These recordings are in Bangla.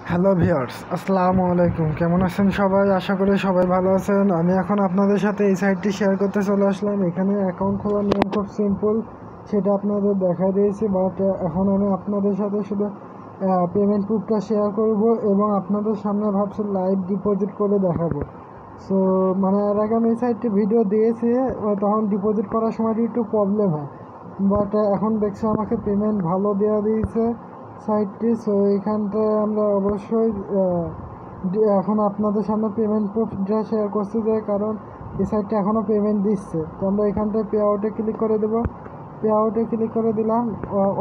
হ্যালো ভিউয়ার্স, আসসালামু আলাইকুম। কেমন আছেন সবাই? আশা করি সবাই ভালো আছেন। আমি এখন আপনাদের সাথে এই সাইটটি শেয়ার করতে চলে আসলাম। এখানে অ্যাকাউন্ট খোলার নিয়ম খুব সিম্পল, সেটা আপনাদের দেখা দিয়েছি। বাট এখন আমি আপনাদের সাথে শুধু পেমেন্ট প্রুফটা শেয়ার করব এবং আপনাদের সামনে ভাবছি লাইভ ডিপোজিট করে দেখাবো। সো এর আগে আমি এই সাইটটি ভিডিও দিয়েছি, তখন ডিপোজিট করার সময় একটু প্রবলেম হয়। বাট এখন দেখছি আমাকে পেমেন্ট ভালো দেওয়া দিয়েছে সাইটটি। সো এইখানটায় আমরা অবশ্যই এখন আপনাদের সামনে পেমেন্ট প্রুফটা শেয়ার করছি, যে কারণ এই সাইটটা এখনও পেমেন্ট দিচ্ছে। তো আমরা এখানটায় পে আউটে ক্লিক করে দেবো। পে আউটে ক্লিক করে দিলাম।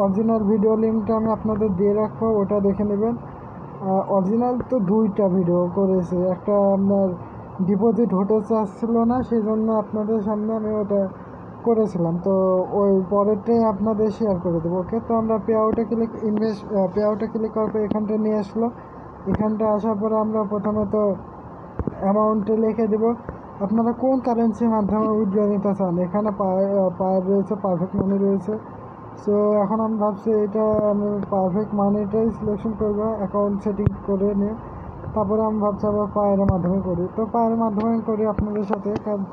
অরিজিনাল ভিডিও লিঙ্কটা আমি আপনাদের দিয়ে রাখবো, ওটা দেখে নেবেন। অরিজিনাল তো দুইটা ভিডিও করেছে, একটা আপনার ডিপোজিট হতে চাচ্ছিল না, সেই জন্য আপনাদের সামনে আমি ওটা করেছিলাম। তো ওই পরেরটাই আপনাদের শেয়ার করে দেবো। ওকে, তো আমরা পে আউটে ক্লিক করার পর এখানটা নিয়ে আসলো। এখানটা আসার পরে আমরা প্রথমে তো অ্যামাউন্টে লিখে দেবো আপনারা কোন কারেন্সির মাধ্যমে উইথড্র নিতে চান। এখানে পার রয়েছে, পারফেক্ট মানি রয়েছে। সো এখন আমি ভাবছি এটা আমি পারফেক্ট মানিটাই সিলেকশন করবো অ্যাকাউন্ট সেটিং করে নিয়ে। তারপরে আমি ভাবছি আবার পায়ের মাধ্যমে করি। তো পায়ের মাধ্যমে করি আপনাদের সাথে, কারণ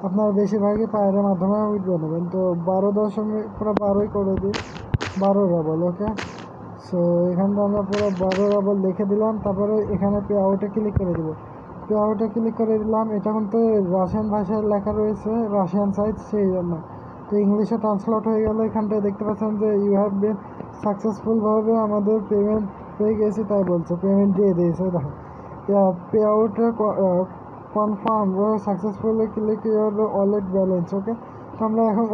আপনারা বেশিরভাগই পায়ের মাধ্যমে উইথড্র নেবেন। তো 12.12 করে দিই, 12 রাবল। ওকে, সো এখানটা আমরা পুরো 12 রাবল লিখে দিলাম। তারপরে এখানে পে আউটে ক্লিক করে দেবো। পে আউটে ক্লিক করে দিলাম। এটা কিন্তু রাশিয়ান ভাষায় লেখা রয়েছে, রাশিয়ান সাইট, সেই জন্য তো ইংলিশে ট্রান্সলেট হয়ে গেল। এখানটায় দেখতে পাচ্ছেন যে ইউ হ্যাভ বিন সাকসেসফুলভাবে আমাদের পেমেন্ট পেয়ে গেছি, তাই বলছে পেমেন্ট দিয়ে দিয়েছে। দেখো পে আউটে confirm successfully click your wallet balance. Okay, তো আমরা এখন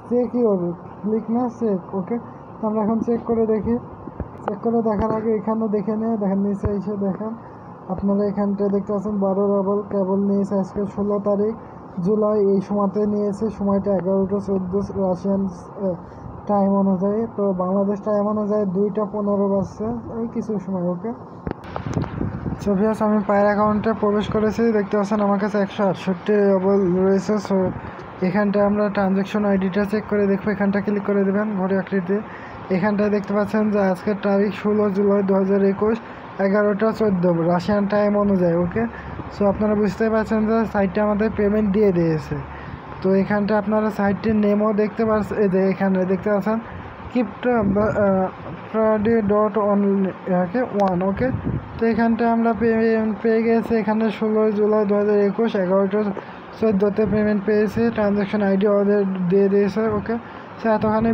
চেক ইউর ক্লিক না চেক। ওকে, তো আমরা এখন চেক করে দেখি। চেক করে দেখার আগে এখানে দেখে নিয়ে দেখেন, নিচে এসে দেখেন আপনারা এখানটায় দেখতে পাচ্ছেন 12 রাবল কেবল নিয়েছে। আজকে 16 তারিখ জুলাই, এই সময়তে নিয়েছে। সময়টা 11:14 রাশিয়ান টাইম অনুযায়ী। তো বাংলাদেশ টাইম অনুযায়ী 2টা 15 বাজছে, এই কিছু সময়। ওকে, সো ভিউয়ার্স, আমি পায়ের অ্যাকাউন্টে প্রবেশ করেছি। দেখতে পাচ্ছেন আমার কাছে 168 রাবল রয়েছে। সো এখানটায় আমরা ট্রানজ্যাকশন আইডিটা চেক করে দেখবো। এখানটা ক্লিক করে দেবেন ঘড়ি আকৃতি। এখানটায় দেখতে পাচ্ছেন যে আজকের তারিখ 16 জুলাই 2021, 11:14 রাশিয়ান টাইম অনুযায়ী। ওকে, সো আপনারা বুঝতেই পারছেন যে সাইটটা আমাদের পেমেন্ট দিয়ে দিয়েছে। তো এখানটা আপনারা সাইটটির নেমও দেখতে পাচ্ছেন, এই যে এখানে দেখতে পাচ্ছেন ক্রিপ্টো Friday.1। ওকে, তো এখানটা আমরা পেমেন্ট পেয়ে গেছি। এখানে 16 জুলাই 2021, 11:14 পেমেন্ট পেয়েছি। ট্রানজ্যাকশন আইডি ওদের দিয়ে দিয়েছে। ওকে, সো এতখানি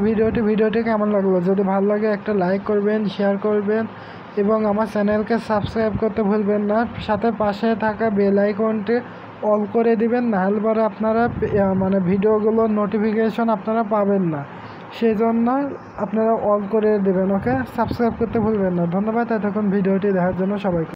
ভিডিওটি কেমন লাগলো? যদি ভালো লাগে একটা লাইক করবেন, শেয়ার করবেন এবং আমার চ্যানেলকে সাবস্ক্রাইব করতে ভুলবেন না। সাথে পাশে থাকা বেল আইকনটি অল করে দিবেন, নাহলে পরে আপনারা ভিডিওগুলোর নোটিফিকেশন আপনারা পাবেন না, সেই জন্য আপনারা অল করে দেবেন। ওকে, সাবস্ক্রাইব করতে ভুলবেন না। ধন্যবাদ এতক্ষণ ভিডিওটি দেখার জন্য সবাইকে।